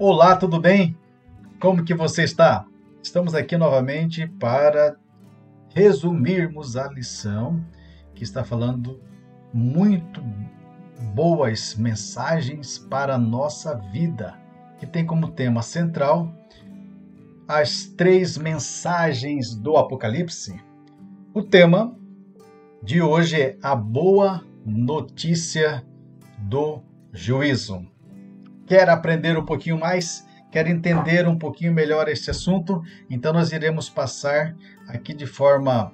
Olá, tudo bem? Como que você está? Estamos aqui novamente para resumirmos a lição que está falando muito boas mensagens para a nossa vida, que tem como tema central as 3 mensagens do Apocalipse. O tema de hoje é a boa notícia do juízo. Quer aprender um pouquinho mais? Quer entender um pouquinho melhor esse assunto? Então nós iremos passar aqui de forma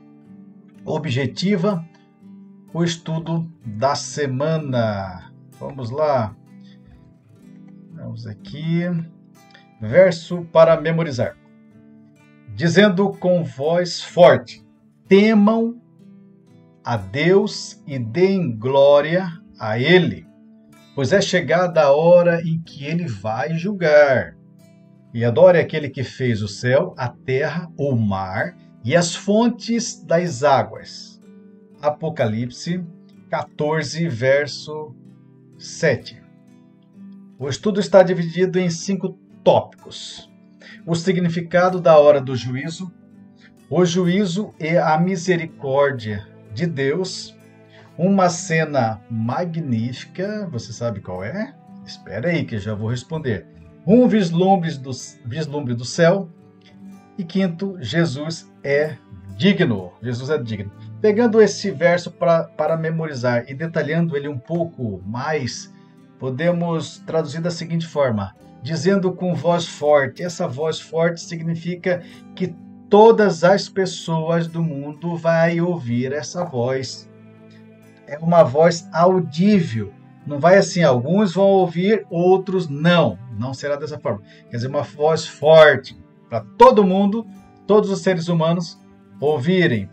objetiva o estudo da semana. Vamos lá. Vamos aqui. Verso para memorizar. Dizendo com voz forte: temam a Deus e deem glória a Ele, pois é chegada a hora em que Ele vai julgar. E adore aquele que fez o céu, a terra, o mar e as fontes das águas. Apocalipse 14, verso 7. O estudo está dividido em 5 tópicos: o significado da hora do juízo, o juízo e a misericórdia de Deus, uma cena magnífica, você sabe qual é? Espera aí que eu já vou responder. Um vislumbre do céu. E quinto, Jesus é digno. Jesus é digno. Pegando esse verso para memorizar e detalhando ele um pouco mais, podemos traduzir da seguinte forma: dizendo com voz forte. Essa voz forte significa que todas as pessoas do mundo vão ouvir essa voz. É uma voz audível. Não vai assim, alguns vão ouvir, outros não. Não será dessa forma. Quer dizer, uma voz forte para todo mundo, todos os seres humanos ouvirem,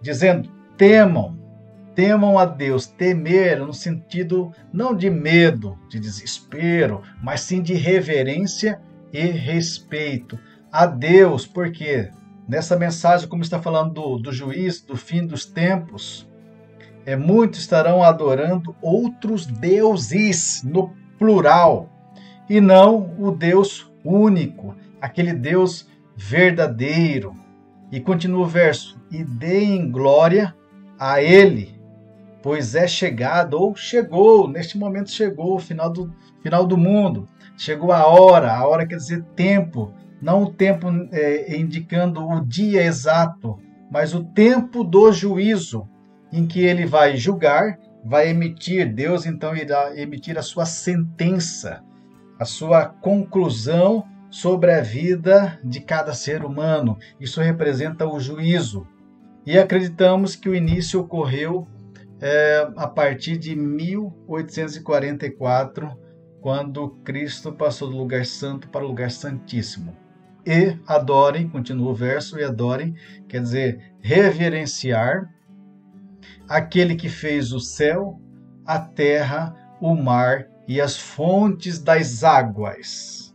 dizendo: temam a Deus. Temer no sentido não de medo, de desespero, mas sim de reverência e respeito a Deus. Porque nessa mensagem, como está falando do juízo, do fim dos tempos, muitos estarão adorando outros deuses, no plural, e não o Deus único, aquele Deus verdadeiro. E continua o verso: e deem glória a Ele, pois é chegado, ou chegou, neste momento chegou o final do mundo, chegou a hora quer dizer tempo, não o tempo indicando o dia exato, mas o tempo do juízo, em que ele vai julgar, vai emitir, Deus então irá emitir a sua sentença, a sua conclusão sobre a vida de cada ser humano. Isso representa o juízo. E acreditamos que o início ocorreu a partir de 1844, quando Cristo passou do lugar santo para o lugar santíssimo. E adorem, continua o verso, e adorem, quer dizer, reverenciar aquele que fez o céu, a terra, o mar e as fontes das águas.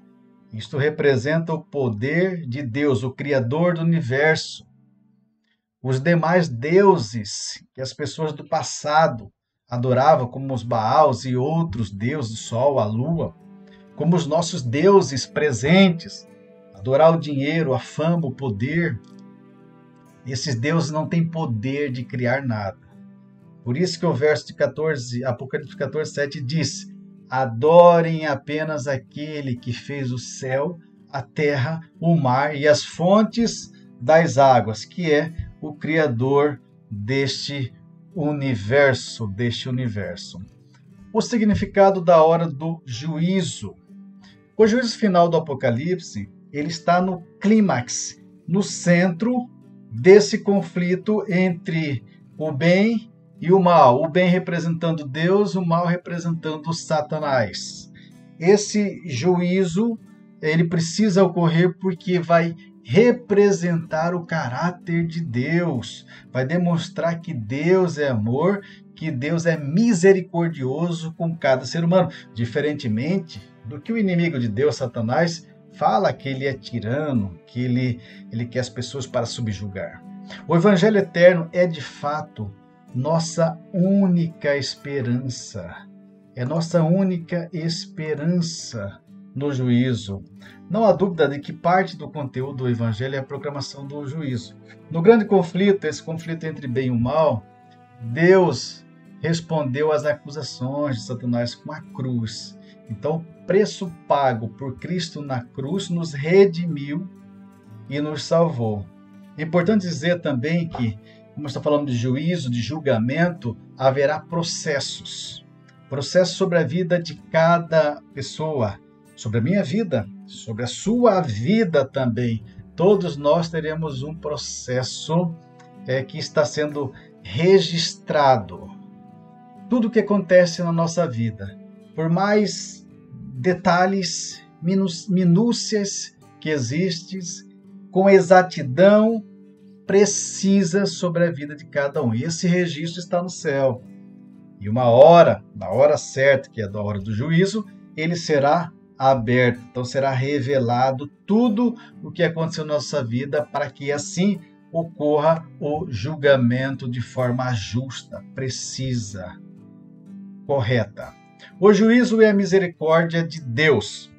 Isto representa o poder de Deus, o Criador do universo. Os demais deuses que as pessoas do passado adoravam, como os Baals e outros deuses, o sol, a lua, como os nossos deuses presentes, adorar o dinheiro, a fama, o poder. Esses deuses não têm poder de criar nada. Por isso que o verso de Apocalipse 14, 7 diz: adorem apenas aquele que fez o céu, a terra, o mar e as fontes das águas, que é o Criador deste universo. O significado da hora do juízo. O juízo final do Apocalipse, ele está no clímax, no centro desse conflito entre o bem e o mal, o bem representando Deus, o mal representando Satanás. Esse juízo, ele precisa ocorrer porque vai representar o caráter de Deus, vai demonstrar que Deus é amor, que Deus é misericordioso com cada ser humano, diferentemente do que o inimigo de Deus, Satanás, fala que ele é tirano, que ele quer as pessoas para subjugar. O Evangelho eterno é de fato nossa única esperança. É nossa única esperança no juízo. Não há dúvida de que parte do conteúdo do Evangelho é a proclamação do juízo. No grande conflito, esse conflito entre bem e o mal, Deus respondeu às acusações de Satanás com a cruz. Então, o preço pago por Cristo na cruz nos redimiu e nos salvou. É importante dizer também que, como está falando de juízo, de julgamento, haverá processos. Processos sobre a vida de cada pessoa, sobre a minha vida, sobre a sua vida também. Todos nós teremos um processo que está sendo registrado. Tudo o que acontece na nossa vida, por mais detalhes, minúcias que existem, com exatidão precisa sobre a vida de cada um. E esse registro está no céu. E uma hora, na hora certa, que é da hora do juízo, ele será aberto. Então será revelado tudo o que aconteceu na nossa vida para que assim ocorra o julgamento de forma justa, precisa, correta. O juízo é a misericórdia de Deus.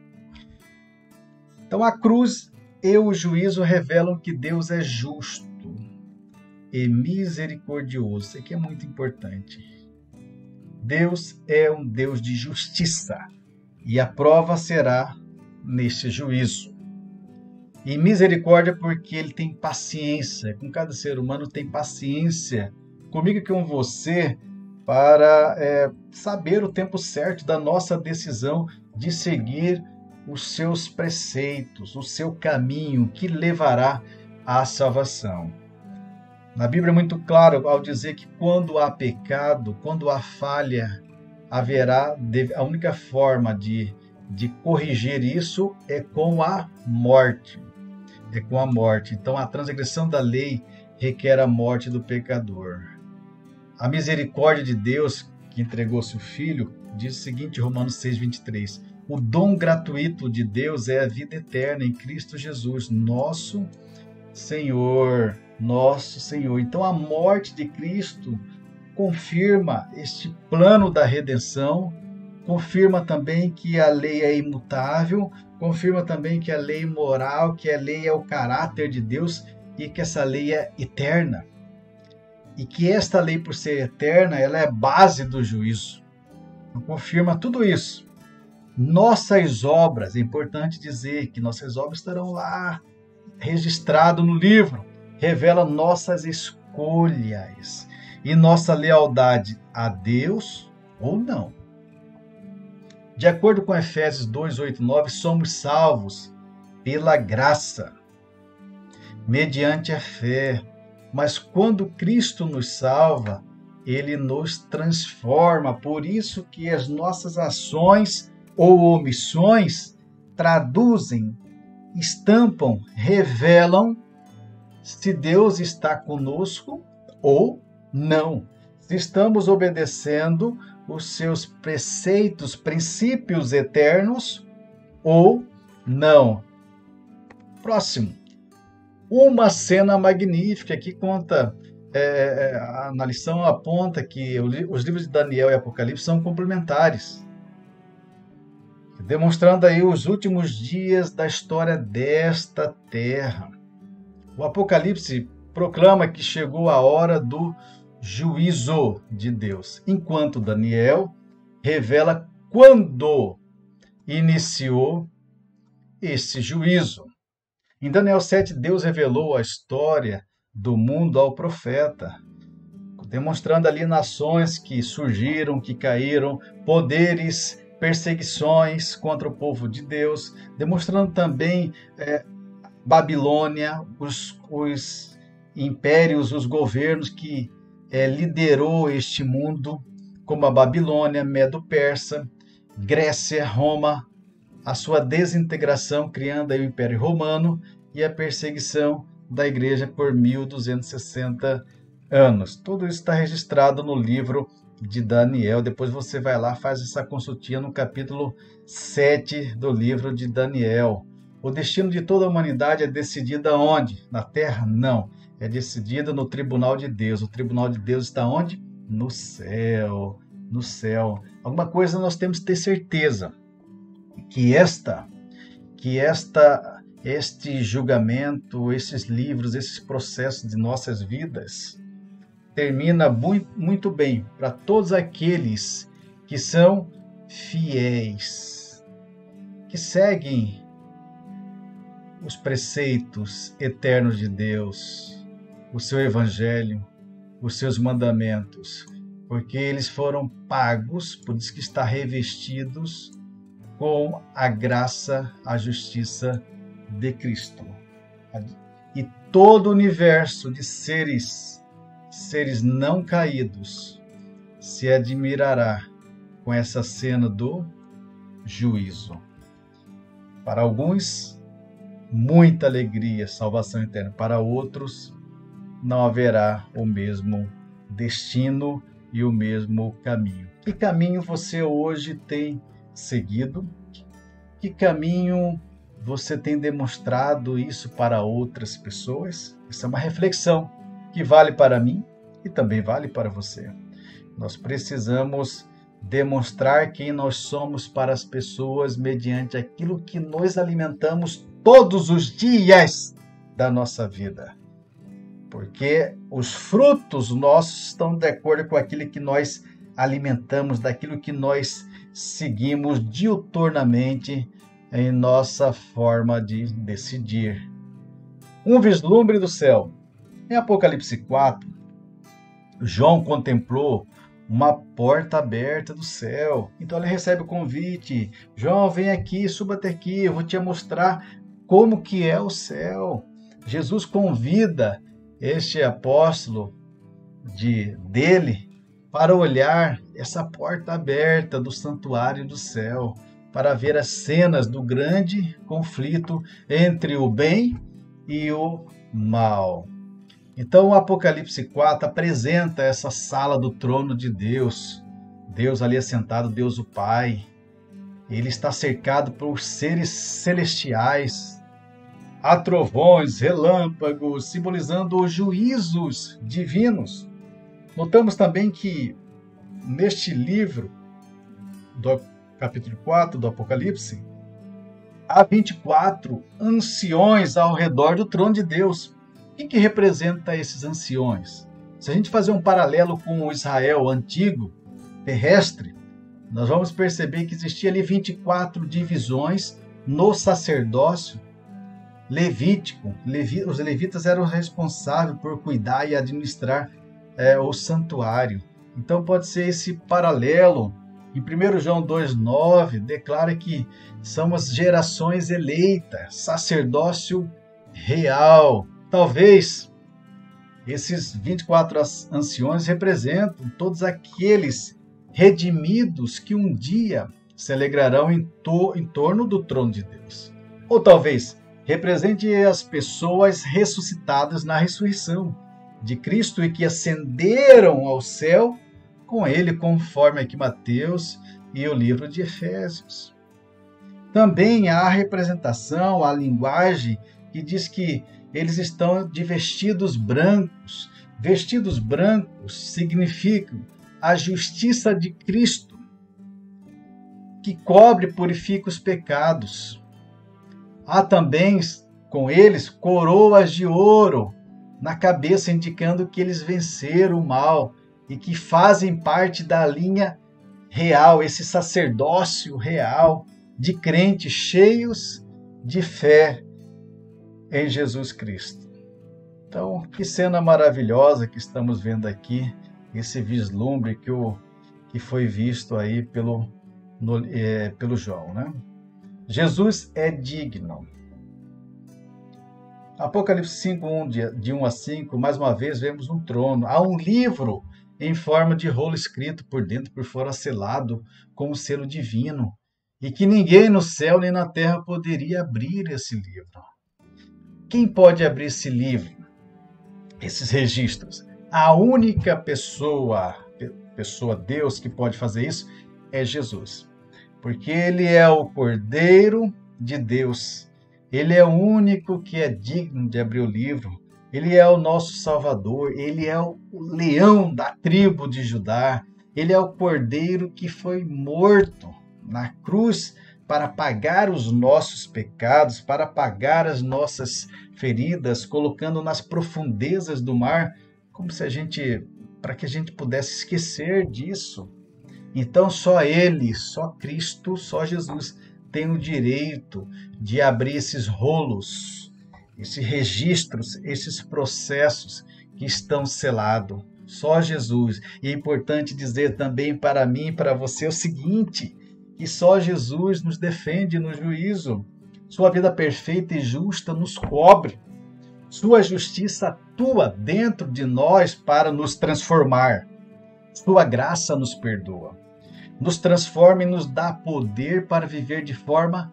Então a cruz e o juízo revelam que Deus é justo e misericordioso. Isso aqui é muito importante. Deus é um Deus de justiça e a prova será neste juízo. E misericórdia porque ele tem paciência, com cada ser humano tem paciência, comigo e com você, para saber o tempo certo da nossa decisão de seguir os seus preceitos, o seu caminho que levará à salvação. Na Bíblia é muito claro ao dizer que quando há pecado, quando há falha, haverá a única forma de corrigir isso é com a morte. É com a morte. Então a transgressão da lei requer a morte do pecador. A misericórdia de Deus, que entregou seu Filho, diz o seguinte, Romanos 6:23. O dom gratuito de Deus é a vida eterna em Cristo Jesus, nosso Senhor. Nosso Senhor. Então a morte de Cristo confirma este plano da redenção, confirma também que a lei é imutável, confirma também que a lei moral, que a lei é o caráter de Deus e que essa lei é eterna. E que esta lei, por ser eterna, ela é a base do juízo. Então, confirma tudo isso. Nossas obras, é importante dizer que nossas obras estarão lá, registrado no livro, revela nossas escolhas e nossa lealdade a Deus ou não. De acordo com Efésios 2:8-9, somos salvos pela graça, mediante a fé. Mas quando Cristo nos salva, ele nos transforma. Por isso que as nossas ações ou omissões traduzem, estampam, revelam se Deus está conosco ou não. Se estamos obedecendo os seus preceitos, princípios eternos ou não. Próximo. Uma cena magnífica que conta, na lição aponta que os livros de Daniel e Apocalipse são complementares, demonstrando aí os últimos dias da história desta terra. O Apocalipse proclama que chegou a hora do juízo de Deus, enquanto Daniel revela quando iniciou esse juízo. Em Daniel 7, Deus revelou a história do mundo ao profeta, demonstrando ali nações que surgiram, que caíram, poderes, perseguições contra o povo de Deus, demonstrando também Babilônia, os impérios, os governos que liderou este mundo, como a Babilônia, Medo-Persa, Grécia, Roma, a sua desintegração, criando aí o Império Romano e a perseguição da igreja por 1260 anos. Tudo isso está registrado no livro de Daniel. Depois você vai lá, faz essa consultinha no capítulo 7 do livro de Daniel. O destino de toda a humanidade é decidido onde? Na terra? Não. É decidido no tribunal de Deus. O tribunal de Deus está onde? No céu. No céu. Alguma coisa nós temos que ter certeza. que este julgamento, esses livros, esses processos de nossas vidas termina muito bem para todos aqueles que são fiéis, que seguem os preceitos eternos de Deus, o seu evangelho, os seus mandamentos, porque eles foram pagos, por isso que está revestidos com a graça, a justiça de Cristo. E todo o universo de seres não caídos, se admirará com essa cena do juízo. Para alguns, muita alegria, salvação eterna. Para outros, não haverá o mesmo destino e o mesmo caminho. Que caminho você hoje tem seguido? Que caminho você tem demonstrado isso para outras pessoas? Isso é uma reflexão que vale para mim e também vale para você. Nós precisamos demonstrar quem nós somos para as pessoas mediante aquilo que nós alimentamos todos os dias da nossa vida. Porque os frutos nossos estão de acordo com aquilo que nós alimentamos, daquilo que nós seguimos diuturnamente em nossa forma de decidir. Um vislumbre do céu. Em Apocalipse 4, João contemplou uma porta aberta do céu. Então ele recebe o convite. João, vem aqui, suba até aqui, eu vou te mostrar como que é o céu. Jesus convida este apóstolo dele para olhar essa porta aberta do santuário do céu, para ver as cenas do grande conflito entre o bem e o mal. Então o Apocalipse 4 apresenta essa sala do trono de Deus. Deus ali assentado, Deus o Pai. Ele está cercado por seres celestiais. Há trovões, relâmpagos, simbolizando os juízos divinos. Notamos também que neste livro, do capítulo 4 do Apocalipse, há 24 anciões ao redor do trono de Deus. O que representa esses anciões? Se a gente fazer um paralelo com o Israel antigo, terrestre, nós vamos perceber que existia ali 24 divisões no sacerdócio levítico. Os levitas eram responsáveis por cuidar e administrar o santuário. Então pode ser esse paralelo. Em 1 João 2,9 declara que são as gerações eleitas, sacerdócio real. Talvez esses 24 anciões representam todos aqueles redimidos que um dia se alegrarão em torno do trono de Deus. Ou talvez represente as pessoas ressuscitadas na ressurreição de Cristo e que ascenderam ao céu com ele, conforme aqui Mateus e o livro de Efésios. Também há a representação, a linguagem que diz que eles estão de vestidos brancos. Vestidos brancos significam a justiça de Cristo, que cobre e purifica os pecados. Há também com eles coroas de ouro na cabeça, indicando que eles venceram o mal e que fazem parte da linha real, esse sacerdócio real de crentes cheios de fé em Jesus Cristo. Então, que cena maravilhosa que estamos vendo aqui, esse vislumbre que foi visto aí pelo João, né? Jesus é digno. Apocalipse 5, de 1 a 5, mais uma vez vemos um trono. Há um livro em forma de rolo escrito por dentro e por fora selado com o selo divino, e que ninguém no céu nem na terra poderia abrir esse livro. Quem pode abrir esse livro? Esses registros? A única pessoa Deus que pode fazer isso é Jesus. Porque ele é o Cordeiro de Deus. Ele é o único que é digno de abrir o livro. Ele é o nosso Salvador. Ele é o leão da tribo de Judá. Ele é o Cordeiro que foi morto na cruz para pagar os nossos pecados, para pagar as nossas feridas, colocando nas profundezas do mar, como se para que a gente pudesse esquecer disso. Então só Ele, só Cristo, só Jesus tem o direito de abrir esses rolos, esses registros, esses processos que estão selados. Só Jesus. E é importante dizer também para mim e para você o seguinte, que só Jesus nos defende no juízo. Sua vida perfeita e justa nos cobre. Sua justiça atua dentro de nós para nos transformar. Sua graça nos perdoa. Nos transforma e nos dá poder para viver de forma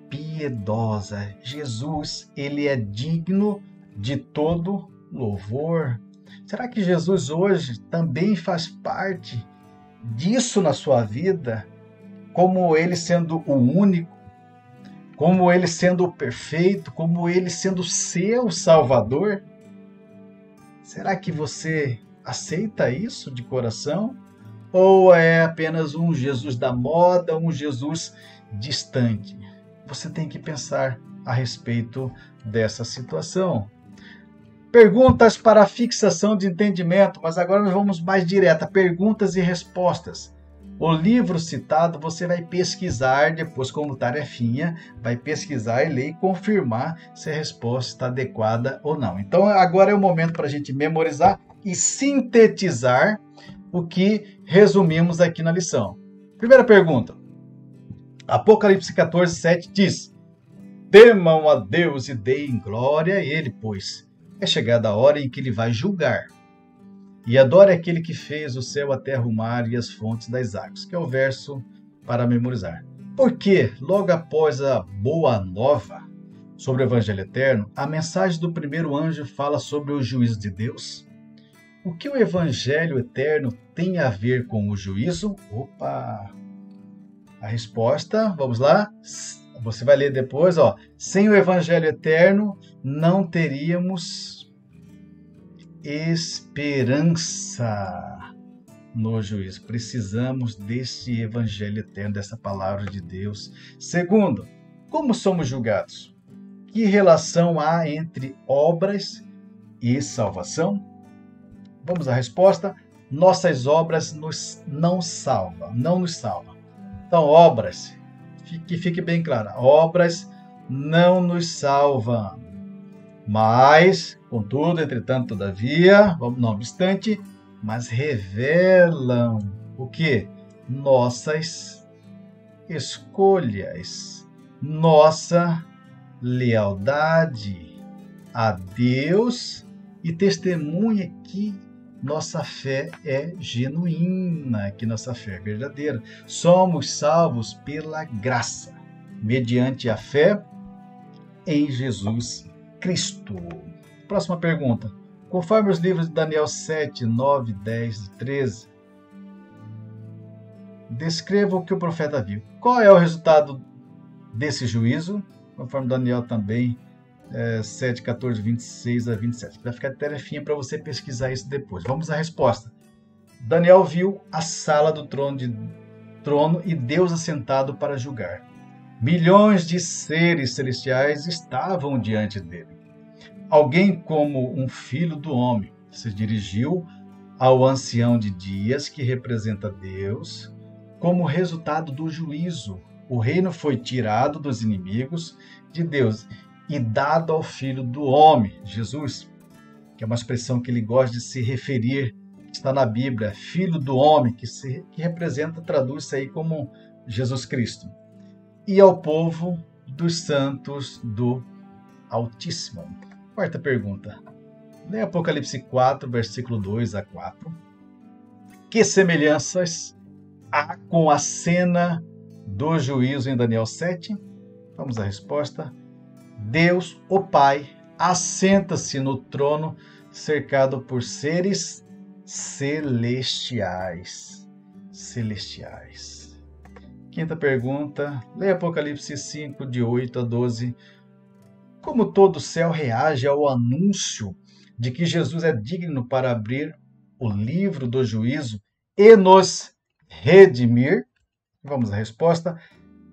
piedosa. Jesus, ele é digno de todo louvor. Será que Jesus hoje também faz parte disso na sua vida? Como ele sendo o único, como ele sendo o perfeito, como ele sendo o seu Salvador? Será que você aceita isso de coração? Ou é apenas um Jesus da moda, um Jesus distante? Você tem que pensar a respeito dessa situação. Perguntas para fixação de entendimento, mas agora nós vamos mais direto, perguntas e respostas. O livro citado você vai pesquisar depois como tarefinha, vai pesquisar e ler e confirmar se a resposta está adequada ou não. Então agora é o momento para a gente memorizar e sintetizar o que resumimos aqui na lição. Primeira pergunta. Apocalipse 14, 7 diz: temam a Deus e deem glória a Ele, pois é chegada a hora em que Ele vai julgar. E adore aquele que fez o céu, a terra, o mar e as fontes das águas, que é o verso para memorizar. Porque, logo após a boa nova sobre o Evangelho Eterno, a mensagem do primeiro anjo fala sobre o juízo de Deus. O que o Evangelho Eterno tem a ver com o juízo? Opa! A resposta, vamos lá? Você vai ler depois, ó. Sem o Evangelho Eterno, não teríamos esperança no juízo. Precisamos desse Evangelho Eterno, dessa palavra de Deus. Segundo, como somos julgados? Que relação há entre obras e salvação? Vamos à resposta. Nossas obras não nos salvam. Então, obras, que fique bem claro, obras não nos salvam. Mas, contudo, entretanto, todavia, não obstante, mas revelam o quê? Nossas escolhas, nossa lealdade a Deus e testemunha que nossa fé é genuína, que nossa fé é verdadeira. Somos salvos pela graça, mediante a fé em Jesus Cristo. Próxima pergunta. Conforme os livros de Daniel 7, 9, 10 e 13, descreva o que o profeta viu. Qual é o resultado desse juízo? Conforme Daniel também 7, 14, 26 a 27. Vai ficar tarefinha para você pesquisar isso depois. Vamos à resposta. Daniel viu a sala do trono e Deus assentado para julgar. Milhões de seres celestiais estavam diante dele. Alguém como um filho do homem se dirigiu ao ancião de dias, que representa Deus, como resultado do juízo. O reino foi tirado dos inimigos de Deus e dado ao Filho do Homem, Jesus, que é uma expressão que ele gosta de se referir, está na Bíblia, Filho do Homem, que representa, traduz-se aí como Jesus Cristo. E ao povo dos santos do Altíssimo. Quarta pergunta. Lê Apocalipse 4, versículo 2 a 4. Que semelhanças há com a cena do juízo em Daniel 7? Vamos à resposta. Deus, o Pai, assenta-se no trono, cercado por seres celestiais. Quinta pergunta. Leia Apocalipse 5, de 8 a 12. Como todo o céu reage ao anúncio de que Jesus é digno para abrir o livro do juízo e nos redimir? Vamos à resposta.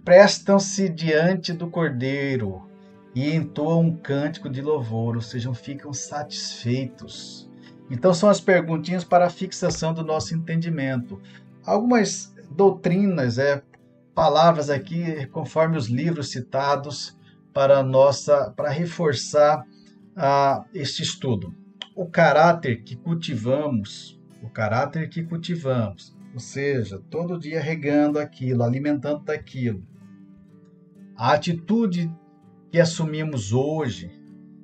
prestam-se diante do Cordeiro e entoam um cântico de louvor, ou seja, ficam satisfeitos. Então são as perguntinhas para a fixação do nosso entendimento. Algumas doutrinas, palavras aqui, conforme os livros citados, para reforçar este estudo. O caráter que cultivamos, ou seja, todo dia regando aquilo, alimentando daquilo. A atitude que assumimos hoje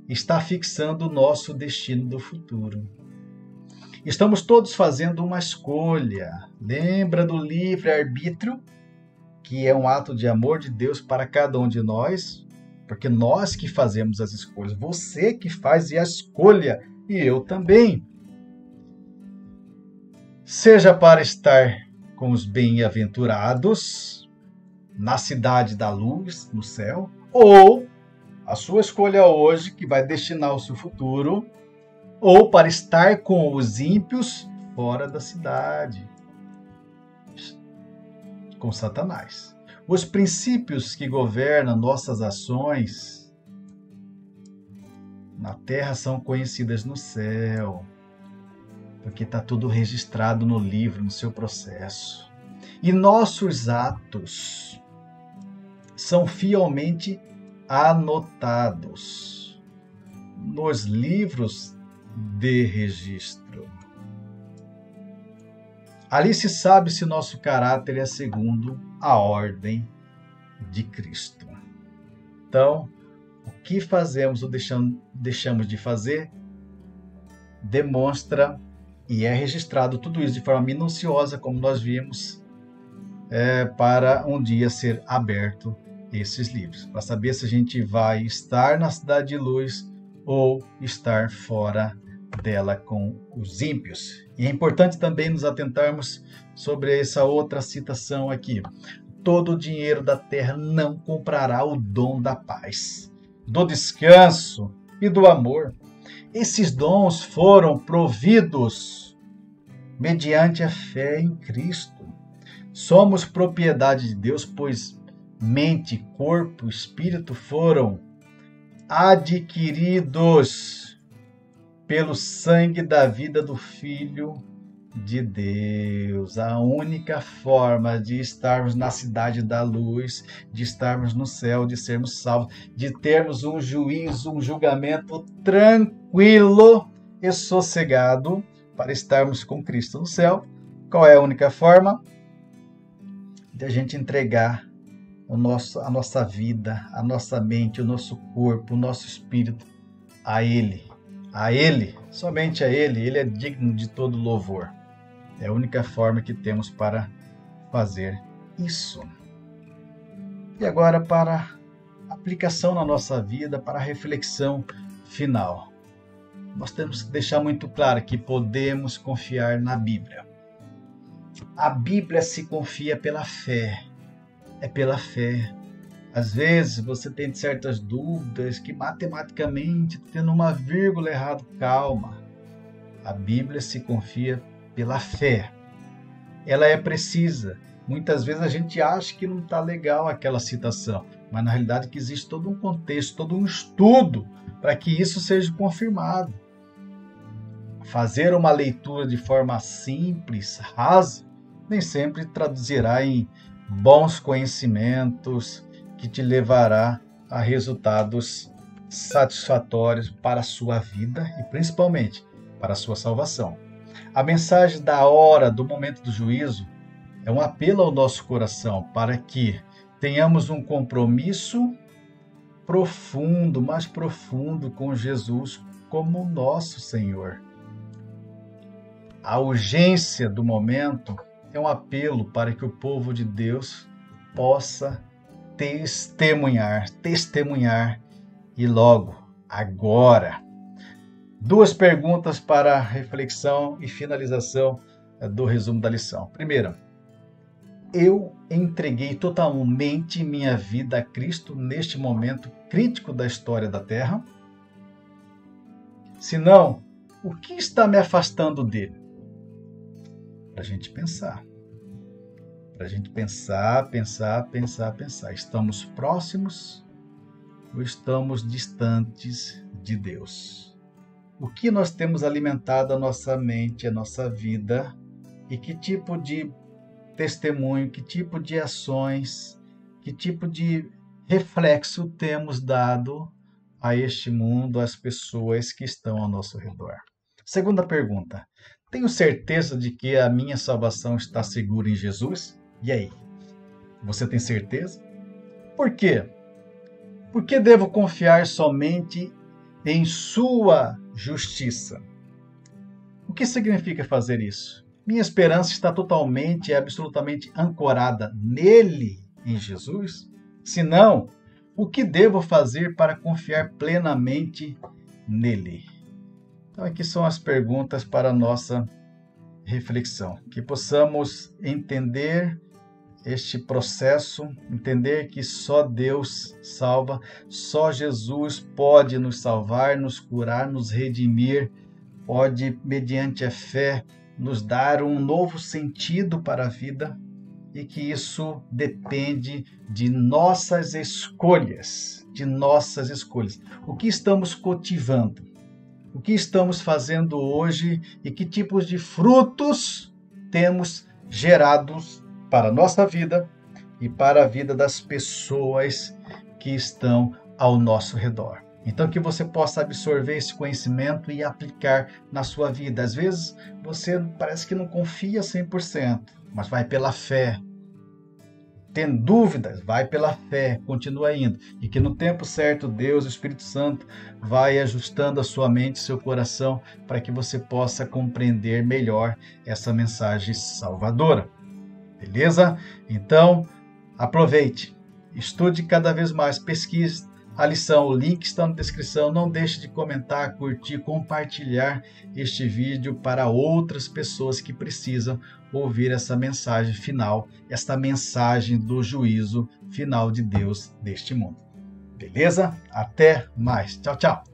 está fixando o nosso destino do futuro. Estamos todos fazendo uma escolha. Lembra do livre-arbítrio, que é um ato de amor de Deus para cada um de nós? Porque nós que fazemos as escolhas. Você que faz a escolha e eu também. Seja para estar com os bem-aventurados na cidade da luz, no céu, ou a sua escolha hoje, que vai destinar o seu futuro, ou para estar com os ímpios fora da cidade, com Satanás. Os princípios que governam nossas ações na terra são conhecidas no céu, porque está tudo registrado no livro, no seu processo. E nossos atos são fielmente anotados nos livros de registro. Ali se sabe se nosso caráter é segundo a ordem de Cristo. Então, o que fazemos ou deixamos de fazer demonstra e é registrado tudo isso de forma minuciosa, como nós vimos, para um dia ser aberto esses livros, para saber se a gente vai estar na cidade de luz ou estar fora dela com os ímpios. E é importante também nos atentarmos sobre essa outra citação aqui. Todo o dinheiro da terra não comprará o dom da paz, do descanso e do amor. Esses dons foram providos mediante a fé em Cristo. Somos propriedade de Deus, pois mente, corpo, espírito foram adquiridos pelo sangue da vida do Filho de Deus. A única forma de estarmos na cidade da luz, de estarmos no céu, de sermos salvos, de termos um juízo, um julgamento tranquilo e sossegado para estarmos com Cristo no céu. Qual é a única forma? De a gente entregar a nossa vida, a nossa mente, o nosso corpo, o nosso espírito a Ele. A Ele, somente a Ele. Ele é digno de todo louvor. É a única forma que temos para fazer isso. E agora para aplicação na nossa vida, para a reflexão final. Nós temos que deixar muito claro que podemos confiar na Bíblia. A Bíblia se confia pela fé. É pela fé. Às vezes você tem certas dúvidas que matematicamente, tendo uma vírgula errada, calma. A Bíblia se confia pela fé. Ela é precisa. Muitas vezes a gente acha que não está legal aquela citação, mas na realidade que existe todo um contexto, todo um estudo para que isso seja confirmado. Fazer uma leitura de forma simples, rasa, nem sempre traduzirá em bons conhecimentos que te levará a resultados satisfatórios para a sua vida e principalmente para a sua salvação. A mensagem da hora, do momento do juízo, é um apelo ao nosso coração para que tenhamos um compromisso profundo, mais profundo com Jesus como nosso Senhor. A urgência do momento é um apelo para que o povo de Deus possa testemunhar e logo, agora. 2 perguntas para reflexão e finalização do resumo da lição. Primeira, eu entreguei totalmente minha vida a Cristo neste momento crítico da história da Terra? Se não, o que está me afastando dele? Para a gente pensar. Para a gente pensar. Estamos próximos ou estamos distantes de Deus? O que nós temos alimentado a nossa mente, a nossa vida, e que tipo de testemunho, que tipo de ações, que tipo de reflexo temos dado a este mundo, às pessoas que estão ao nosso redor? Segunda pergunta: tenho certeza de que a minha salvação está segura em Jesus? E aí? Você tem certeza? Por quê? Por que devo confiar somente em sua justiça? O que significa fazer isso? Minha esperança está totalmente e absolutamente ancorada nele, em Jesus? Se não, o que devo fazer para confiar plenamente nele? Então, aqui são as perguntas para a nossa reflexão. Que possamos entender este processo, entender que só Deus salva, só Jesus pode nos salvar, nos curar, nos redimir, pode, mediante a fé, nos dar um novo sentido para a vida e que isso depende de nossas escolhas, O que estamos cultivando? O que estamos fazendo hoje e que tipos de frutos temos gerados para a nossa vida e para a vida das pessoas que estão ao nosso redor. Então, que você possa absorver esse conhecimento e aplicar na sua vida. Às vezes, você parece que não confia 100%, mas vai pela fé. Tem dúvidas? Vai pela fé, continua indo. E que no tempo certo, Deus, o Espírito Santo, vai ajustando a sua mente, seu coração, para que você possa compreender melhor essa mensagem salvadora. Beleza? Então, aproveite, estude cada vez mais, pesquise a lição, o link está na descrição. Não deixe de comentar, curtir, compartilhar este vídeo para outras pessoas que precisam ouvir essa mensagem final, esta mensagem do juízo final de Deus deste mundo. Beleza? Até mais. Tchau, tchau.